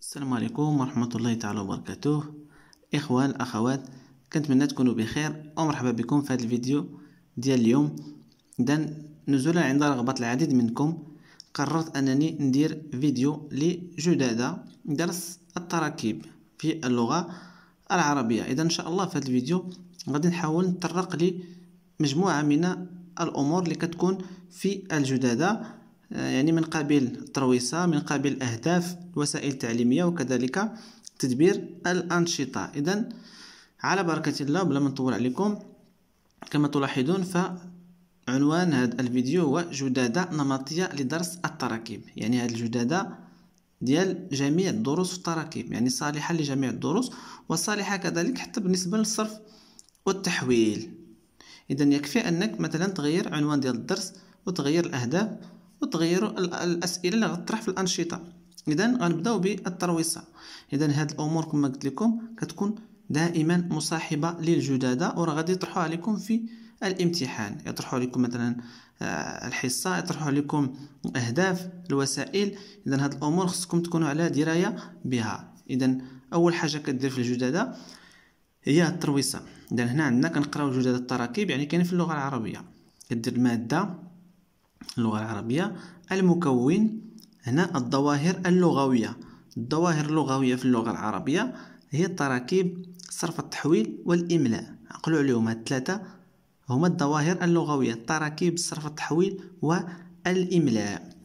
السلام عليكم ورحمة الله تعالى وبركاته. إخوان أخوات، كنتمنى تكونوا بخير ومرحبا بكم في هذا الفيديو ديال اليوم. إذا نزولا عند رغبة العديد منكم قررت أنني ندير فيديو لجدادة درس التراكيب في اللغة العربية. إذا إن شاء الله في هذا الفيديو غادي نحاول نتطرق لمجموعة من الأمور اللي كتكون في الجدادة، يعني من قبيل الترويصة، من قبيل الأهداف، وسائل تعليمية، وكذلك تدبير الأنشطة. إذن على بركة الله بلا ما نطول عليكم، كما تلاحظون فعنوان هذا الفيديو هو جدادة نمطية لدرس التراكيب. يعني هذه الجدادة ديال جميع الدروس في التراكيب، يعني صالحة لجميع الدروس، وصالحة كذلك حتى بالنسبة للصرف والتحويل. إذن يكفي أنك مثلا تغير عنوان ديال الدرس وتغير الأهداف وتغيروا الأسئلة اللي غتطرح في الأنشطة. إذن غنبداو بالترويصة. إذن هاد الأمور كما قلت لكم كتكون دائما مصاحبة للجدادة، وراه غادي يطرحوها عليكم في الامتحان. يطرحوا عليكم مثلا الحصة، يطرحوا عليكم أهداف الوسائل. إذن هاد الأمور خصكم تكونوا على دراية بها. إذن أول حاجة كدير في الجدادة هي الترويصة. إذن هنا عندنا كنقراو جدادة التراكيب، يعني كاين في اللغة العربية. كدير المادة اللغة العربية، المكون، هنا الظواهر اللغوية. الظواهر اللغوية في اللغة العربية هي التراكيب، صرف التحويل، والإملاء. عقلوا عليهم هاد الثلاثة هما الظواهر اللغوية: التراكيب، صرف التحويل، والإملاء.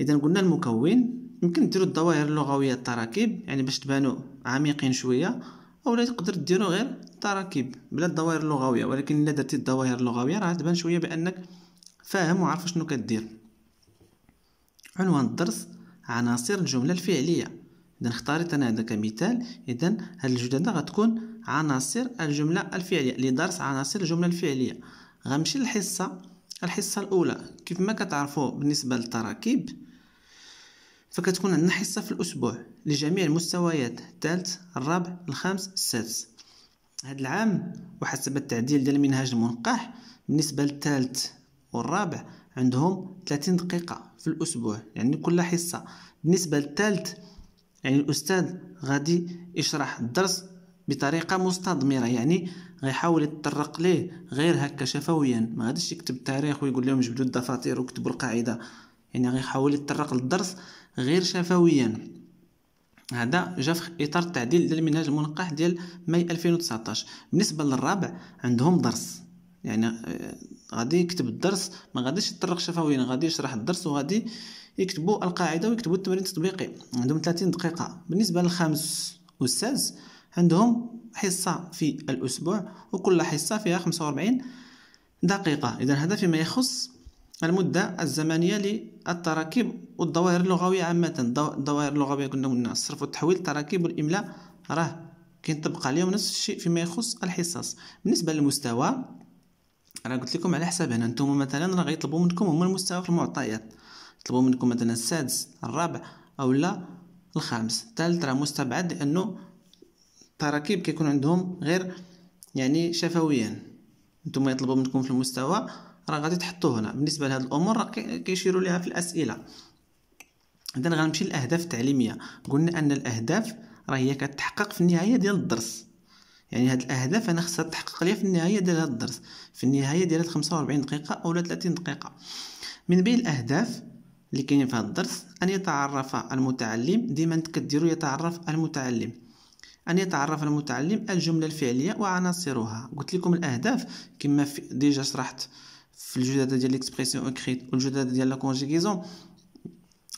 إذا قلنا المكون، يمكن ديروا الظواهر اللغوية التراكيب يعني باش تبانوا عميقين شوية، أولا تقدر ديروا غير التراكيب بلا الظواهر اللغوية، ولكن إلا درتي الظواهر اللغوية راه تبان شوية بأنك فاهم وعارف شنو كدير. عنوان الدرس: عناصر الجملة الفعلية. إذا اختاريت أنا هذا كمثال. إذا هاد الجدادة غتكون عناصر الجملة الفعلية، لدرس عناصر الجملة الفعلية. غنمشي الحصة الأولى. كيف ما كتعرفوا بالنسبة للتراكيب فكتكون عندنا حصة في الأسبوع لجميع المستويات: الثالث، الرابع، الخامس، السادس. هاد العام وحسب التعديل ديال المنهاج المنقح، بالنسبة للثالث والرابع عندهم 30 دقيقة في الأسبوع، يعني كل حصة. بالنسبة للثالث يعني الأستاذ غادي يشرح الدرس بطريقة مستضمرة، يعني غيحاول يتطرق ليه غير هكا شفويا، ما غاديش يكتب التاريخ ويقول لهم جبدوا الدفاتر وكتبوا القاعدة، يعني غيحاول يتطرق للدرس غير شفويا. هذا جا في إطار التعديل ديال المنهاج المنقح ديال ماي 2019. بالنسبة للرابع عندهم درس، يعني غادي يكتب الدرس، ما غاديش يتطرق شفويا، غادي يشرح الدرس وغادي يكتبوا القاعده ويكتبوا التمرين التطبيقي. عندهم 30 دقيقه. بالنسبه للخامس والسادس عندهم حصه في الاسبوع، وكل حصه فيها 45 دقيقه. اذا هذا فيما يخص المده الزمنيه للتراكيب والظواهر اللغويه عامه. الظواهر اللغويه قلنا الصرف والتحويل، التراكيب والاملاء راه كينطبق عليهم نفس الشيء فيما يخص الحصص. بالنسبه للمستوى انا قلت لكم على حساب هنا، نتوما مثلا راه غيطلبوا منكم هما المستوى في المعطيات، يطلبوا منكم مثلا السادس، الرابع، او لا الخامس. الثالث راه مستبعد لانه التراكيب كيكون عندهم غير يعني شفويا. نتوما يطلبوا منكم في المستوى راه غادي تحطوه هنا. بالنسبه لهاد الامور راه كيشيروا ليها في الاسئله. اذا غنمشي للاهداف التعليميه. قلنا ان الاهداف راه هي كتحقق في النهايه ديال الدرس، يعني هاد الاهداف انا خصها تحقق ليا في النهايه ديال هاد الدرس، في النهايه ديال 45 دقيقه او 30 دقيقه. من بين الاهداف اللي كاينين في هاد الدرس ان يتعرف المتعلم، ديما كديروا يتعرف المتعلم، ان يتعرف المتعلم الجمله الفعليه وعناصرها. قلت لكم الاهداف كما ديجا شرحت في الجداده ديال ليكسبرسيون اكريت والجداده ديال لا كونجيغيزون،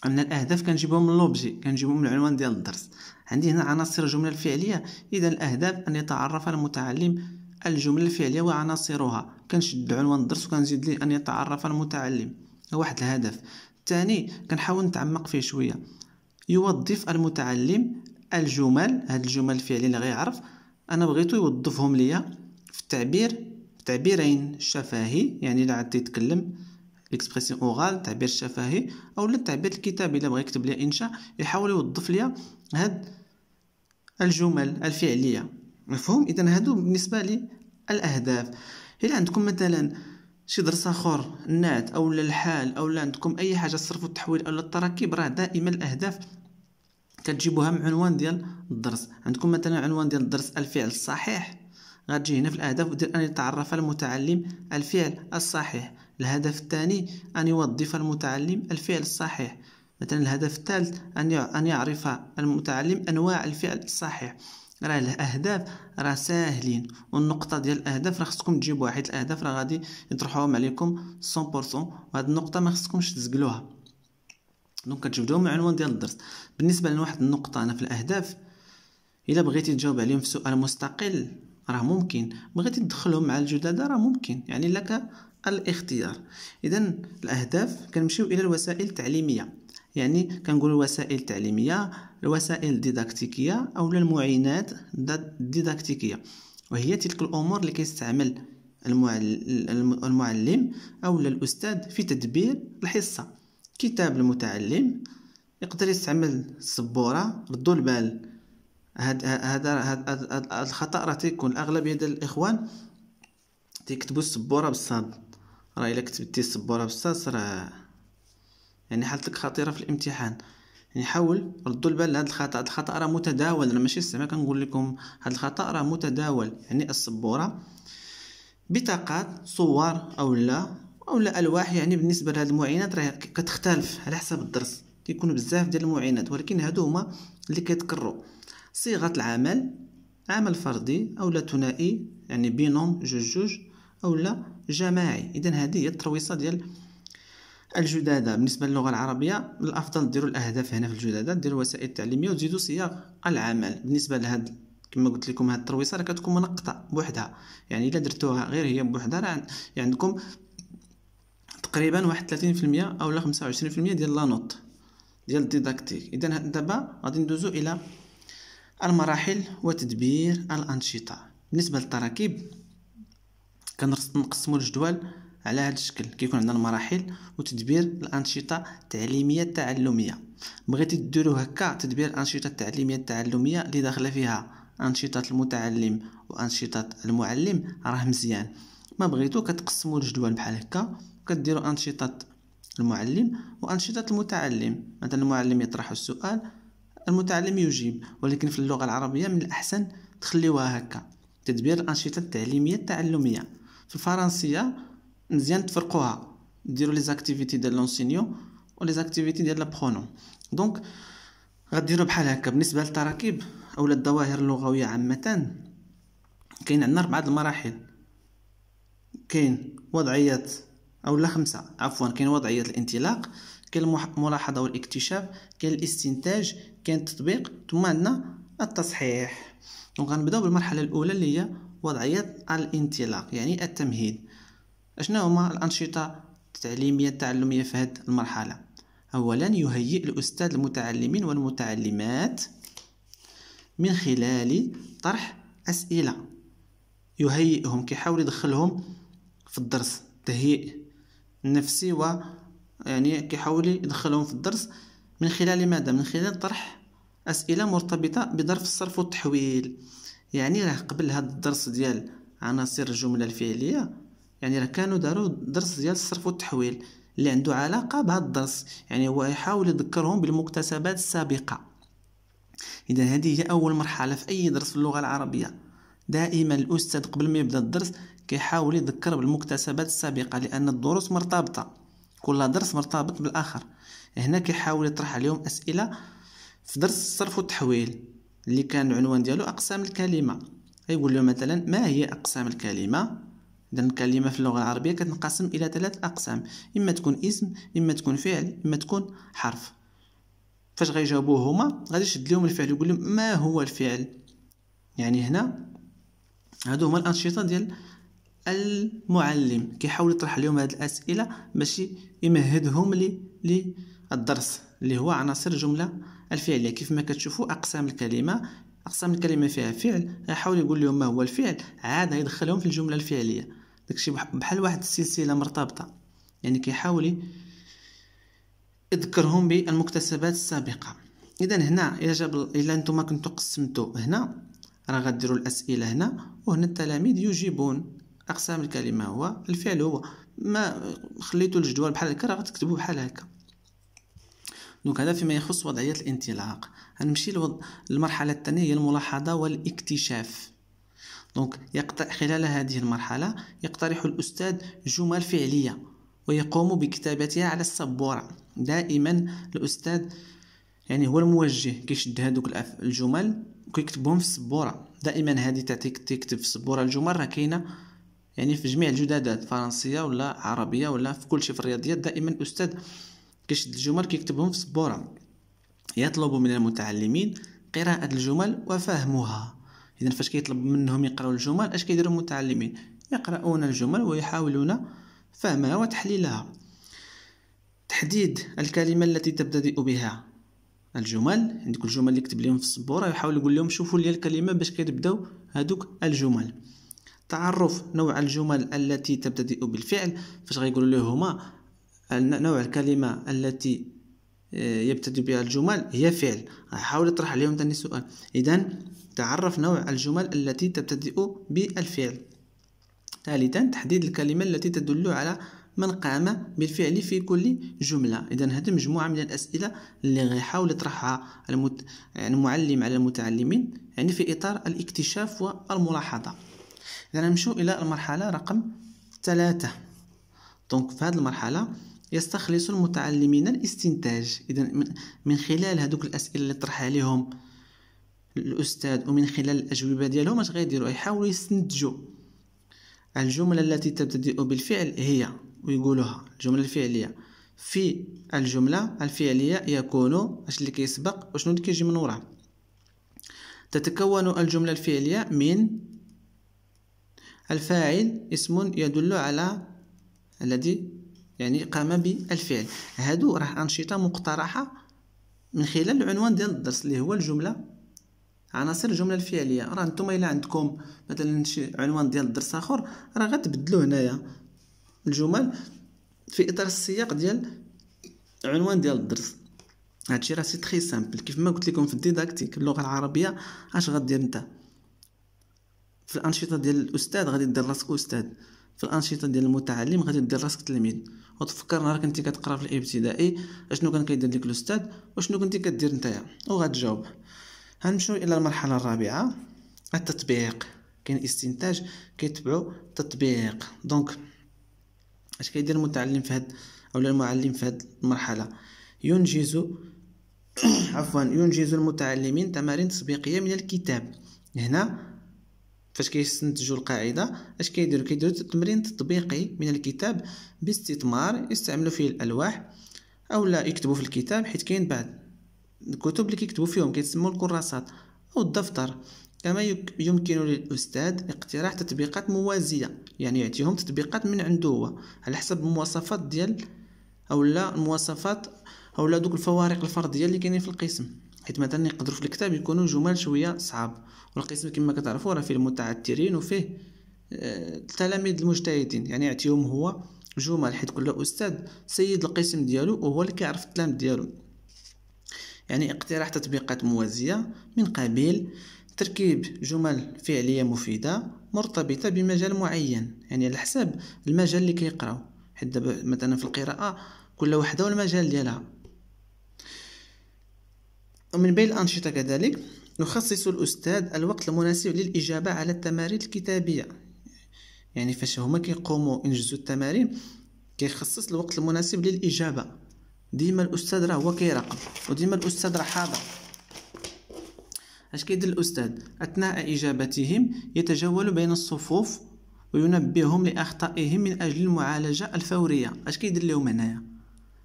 ان الاهداف كنجيبوهم من لوبجي، كنجيبوهم من العنوان ديال الدرس. عندي هنا عناصر الجمله الفعليه. اذا الاهداف ان يتعرف المتعلم الجمله الفعليه وعناصرها، كنشد عنوان الدرس وكنزيد ليه ان يتعرف المتعلم، واحد الهدف. الثاني كنحاول نتعمق فيه شويه: يوظف المتعلم الجمل. هاد الجمل الفعليه اللي غيعرف انا بغيتو يوظفهم ليا في تعبيرين شفهي، يعني الا عاد يتكلم ليكسبرسيون اورال، التعبير الشفهي، او التعبير الكتابي الا بغى يكتب لي انشاء، يحاول يوظف لي هاد الجمل الفعليه. مفهوم؟ اذا هادو بالنسبه للاهداف. الا عندكم مثلا شي درس اخر، النعت او الحال او عندكم اي حاجه، الصرف والتحويل او التراكيب، راه دائما الاهداف كتجيبوها من عنوان ديال الدرس. عندكم مثلا عنوان ديال الدرس الفعل الصحيح، غتجي هنا في الاهداف ودير ان يتعرف المتعلم الفعل الصحيح. الهدف الثاني ان يوظف المتعلم الفعل الصحيح. مثلا الهدف الثالث ان يعرف المتعلم انواع الفعل الصحيح. راه الاهداف راه ساهلين، والنقطه ديال الاهداف راه خصكم تجيبوها، حيت الاهداف راه غادي يطرحوهم عليكم 100%، وهاد النقطه ما خصكمش تزقلوها. دونك كتجبدوهم من عنوان ديال الدرس. بالنسبه لواحد النقطه انا في الاهداف، الا بغيتي تجاوب عليهم في سؤال مستقل راه ممكن، بغيتي تدخلهم مع الجدادة راه ممكن، يعني لك الاختيار. اذا الاهداف كنمشيو الى الوسائل التعليميه، يعني كنقول الوسائل التعليميه، الوسائل الديداكتيكيه او المعينات الديداكتيكيه، وهي تلك الامور اللي كيستعمل المعلم او الاستاذ في تدبير الحصه. كتاب المتعلم يقدر يستعمل السبوره. ردوا البال، هذا الخطأ راه تيكون اغلبيه ديال الاخوان تيكتبوا السبوره بالصاد. راه الا كتبتي السبوره بالصاد راه يعني حالتك خطيره في الامتحان. يعني حاول ردوا البال لهذا الخطأ. هذا الخطأ راه متداول، انا ماشي زعما كنقول لكم هذا الخطأ راه متداول. يعني السبوره بطاقات صور او لا الواح، يعني بالنسبه لهاد المعينات راه كتختلف على حسب الدرس، كيكونوا بزاف ديال المعينات، ولكن هادو هما اللي كيتكرروا. صيغه العمل، عمل فردي او لا ثنائي، يعني بينوم جوج او لا جماعي. اذا هذه هي الترويصه ديال الجداده. بالنسبه للغه العربيه الافضل ديروا الاهداف هنا في الجداده، ديروا الوسائل التعليميه وتزيدوا صيغ العمل. بالنسبه لهاد كما قلت لكم هاد الترويصه راه كتكون منقطه بوحدها، يعني الا درتوها غير هي بوحدها راه عندكم تقريبا واحد 30% او لا 25% ديال لا نوت ديال الديداكتيك. اذا دابا غادي ندوزو الى المراحل وتدبير الانشطه. بالنسبه للتراكيب كنقسموا الجدول على هذا الشكل، كيكون عندنا المراحل وتدبير الانشطه التعليميه التعلميه. بغيتي ديروا هكا تدبير الانشطه التعليميه التعلميه اللي داخله فيها انشطه المتعلم وانشطه المعلم راه مزيان. ما بغيتو كتقسموا الجدول بحال هكا، كديروا انشطه المعلم وانشطه المتعلم. مثلا المعلم يطرح السؤال، المتعلم يجيب. ولكن في اللغه العربيه من الاحسن تخليوها هكا، تدبير الانشطه التعليميه التعلميه. في الفرنسيه مزيان تفرقوها، ديروا لي زاكتيفيتي ديال لونسينيون و لي زاكتيفيتي ديال لابرونون. دونك غديروا بحال هكا. بالنسبه للتراكيب او الظواهر اللغويه عامه كاين عندنا 4 المراحل. كاين وضعيات او لا 5 عفوا، كاين وضعيه الانطلاق، كاين الملاحظه والاكتشاف، كاين الاستنتاج، كاين التطبيق، ثم عندنا التصحيح. دونك غنبداو بالمرحله الاولى اللي هي وضعيه الانطلاق، يعني التمهيد. اشنا هما الانشطه التعليميه التعلميه في هذه المرحله؟ اولا يهيئ الاستاذ المتعلمين والمتعلمات من خلال طرح اسئله. يهيئهم، كيحاول يدخلهم في الدرس، تهيئ نفسي، و يعني كيحاول يدخلهم في الدرس من خلال ماذا؟ من خلال طرح اسئله مرتبطه بظرف الصرف والتحويل. يعني راه قبل هذا الدرس ديال عناصر الجمله الفعليه، يعني راه كانوا داروا درس ديال الصرف والتحويل اللي عنده علاقه بهذا الدرس، يعني هو يحاول يذكرهم بالمكتسبات السابقه. اذا هذه هي اول مرحله في اي درس في اللغه العربيه. دائما الاستاذ قبل ما يبدا الدرس كيحاول يذكر بالمكتسبات السابقه، لان الدروس مرتبطه، كل درس مرتبط بالاخر. هنا كيحاول يطرح عليهم اسئله في درس الصرف والتحويل اللي كان العنوان ديالو اقسام الكلمه. يقول لهم مثلا ما هي اقسام الكلمه. اذا الكلمه في اللغه العربيه كتنقسم الى 3 اقسام، اما تكون اسم، اما تكون فعل، اما تكون حرف. فاش غيجاوبوه هما غادي يشد لهم الفعل، يقول لهم ما هو الفعل. يعني هنا هادو هما الانشطه ديال المعلم، كيحاول يطرح عليهم هذه الاسئله باش يمهدهم للدرس اللي هو عناصر الجمله الفعليه. كيف ما كتشوفوا اقسام الكلمه فيها فعل، يحاول يقول لهم ما هو الفعل، عاد يدخلهم في الجمله الفعليه. داكشي بحال واحد السلسله مرتبطه، يعني كيحاول يذكرهم بالمكتسبات السابقه. اذا هنا الا نتوما كنتو قسمتوا هنا راه غديروا الاسئله هنا، وهنا التلاميذ يجيبون. اقسام الكلمه هو الفعل، هو ما خليتوا الجدول بحال هكا راه غتكتبوه بحال هكا. دونك هذا فيما يخص وضعية الانطلاق. غنمشي للمرحلة الثانية هي الملاحظة والاكتشاف. دونك خلال هذه المرحلة يقترح الأستاذ جمل فعلية ويقوم بكتابتها على السبورة. دائما الأستاذ يعني هو الموجه، كيشد هذوك الجمل وكيكتبهم في السبورة. دائما هذه تعطيك تكتب في السبورة الجمل راه كاينة يعني في جميع الجدادات، فرنسية ولا عربية ولا في كل شيء في الرياضيات. دائما الأستاذ كيشد الجمل كيكتبهم في السبورة. يطلب من المتعلمين قراءة الجمل وفهمها. إذا فاش كيطلب منهم يقراو الجمل اش كيديروا المتعلمين؟ يقرؤون الجمل ويحاولون فهمها وتحليلها. تحديد الكلمة التي تبتدئ بها الجمل. عندك الجمل اللي كتب لهم في السبورة يحاول يقول لهم شوفوا لي الكلمة باش كيبداو هذوك الجمل. تعرف نوع الجمل التي تبتدئ بالفعل. فاش غيقولوا له هما نوع الكلمة التي يبتدئ بها الجمل هي فعل، حاول يطرح عليهم ثاني سؤال. إذن تعرف نوع الجمل التي تبتدئ بالفعل. ثالثا تحديد الكلمة التي تدل على من قام بالفعل في كل جملة. إذن هذه مجموعة من الأسئلة اللي غيحاول يطرحها يعني المعلم على المتعلمين يعني في إطار الاكتشاف والملاحظة. إذن نمشي إلى المرحلة رقم 3. دونك في هذه المرحلة يستخلص المتعلمين الاستنتاج. إذن من خلال هذوك الأسئلة اللي طرحها عليهم الأستاذ ومن خلال الأجوبة ديالهم اش غيديروا؟ يحاولوا يستنتجوا الجملة التي تبتدئ بالفعل هي، ويقولوها الجملة الفعلية. في الجملة الفعلية يكون اش اللي كيسبق وشنو اللي كيجي من وراه. تتكون الجملة الفعلية من الفاعل اسم يدل على الذي يعني قام بالفعل. هادو راه أنشطة مقترحة من خلال العنوان ديال الدرس اللي هو الجملة، عناصر الجملة الفعلية. راه نتوما إلا عندكم مثلا شي عنوان ديال الدرس آخر راه غتبدلو هنايا الجمل في إطار السياق ديال العنوان ديال الدرس. هادشي راه سي تري سامبل. كيف ما قلت لكم في الديداكتيك اللغة العربية اش غدير نتا في الأنشطة ديال الأستاذ غادي دير راسك أستاذ، في الأنشطة ديال المتعلم غادي دير راسك تلميذ. وتفكر نهار كنتي كتقرا في الابتدائي اشنو كان كيدير لك الأستاذ وشنو كنتي كدير نتايا وغتجاوب. غنمشيو إلى المرحلة الرابعة التطبيق. كاين استنتاج كيتبعو تطبيق. دونك اش كيدير المتعلم في هاد اولا المعلم في هاد المرحلة؟ ينجز ينجز المتعلمين تمارين تطبيقية من الكتاب. هنا فاش كيستنتجوا القاعده اش كيديروا تمرين تطبيقي من الكتاب باستثمار يستعملوا فيه الالواح او لا يكتبوا في الكتاب، حيت كاين بعض الكتب اللي كيكتبوا فيهم كيتسموا الكراسات او الدفتر. كما يمكن للاستاذ اقتراح تطبيقات موازيه، يعني يعطيهم تطبيقات من عنده هو على حسب المواصفات ديال او لا المواصفات او لا دوك الفوارق الفرديه اللي كاينين في القسم. حيت مثلا يقدروا في الكتاب يكونوا جمل شويه صعاب، والقسم كما كتعرفوا راه فيه المتعثرين وفيه التلاميذ المجتهدين. يعني يعطيهم هو جمل حيت كل استاذ سيد القسم ديالو وهو اللي كيعرف التلاميذ ديالو. يعني اقتراح تطبيقات موازيه من قبيل تركيب جمل فعليه مفيده مرتبطه بمجال معين، يعني على حساب المجال اللي كيقراو. حيت دابا مثلا في القراءه كل وحده والمجال ديالها. ومن بين الأنشطة كذلك يخصص الأستاذ الوقت المناسب للإجابة على التمارين الكتابية. يعني فاش هما كيقوموا ينجزوا التمارين كيخصص الوقت المناسب للإجابة. ديما الأستاذ راه هو كيراقب وديما الأستاذ راه حاضر. اش كيدير الأستاذ؟ أثناء إجابتهم يتجول بين الصفوف وينبههم لأخطائهم من أجل المعالجة الفورية. اش كيدير لهم هنايا؟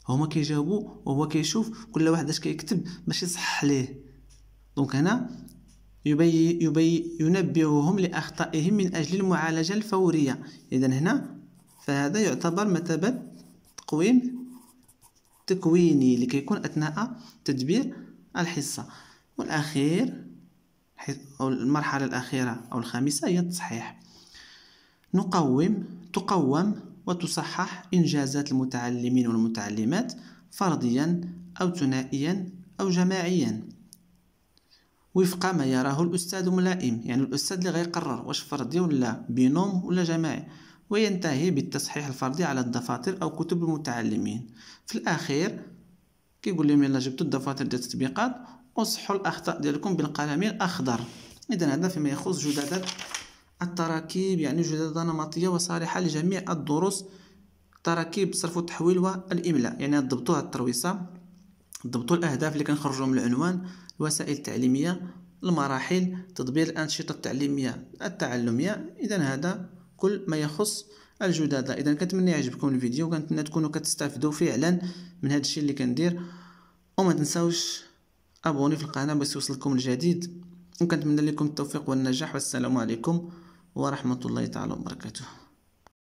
هما كيجاوبوا وهو كيشوف كل واحد اش كيكتب باش يصحح ليه. دونك هنا ينبههم لأخطائهم من أجل المعالجة الفورية. إذا هنا فهذا يعتبر مثابة تقويم تكويني اللي كيكون أثناء تدبير الحصة. والأخير أو المرحلة الأخيرة أو الخامسة هي التصحيح. تقوم وتصحح إنجازات المتعلمين والمتعلمات فرديا أو ثنائيا أو جماعيا وفق ما يراه الأستاذ ملائم. يعني الأستاذ اللي غيقرر واش فردي ولا بينوم ولا جماعي، وينتهي بالتصحيح الفردي على الدفاتر أو كتب المتعلمين. في الأخير كيقول لهم يلا جبتوا الدفاتر ديال التطبيقات وصحوا الاخطاء ديالكم بالقلم الاخضر. اذا هذا فيما يخص جدادة التراكيب، يعني جدادة نمطية وصالحة لجميع الدروس، تراكيب الصرف والتحويل والاملاء. يعني ضبطوا الترويصة، ضبطوا الاهداف اللي كنخرجوا من العنوان، الوسائل التعليمية، المراحل، تطبيق الانشطه التعليميه التعلميه. اذا هذا كل ما يخص الجدادة. اذا كنتمنى يعجبكم الفيديو، وكنتمنى تكونوا كتستافدوا فعلا من هذا الشيء اللي كندير. وما تنساوش ابوني في القناه باش يوصلكم الجديد، وكنتمنى لكم التوفيق والنجاح. والسلام عليكم ورحمه الله تعالى وبركاته.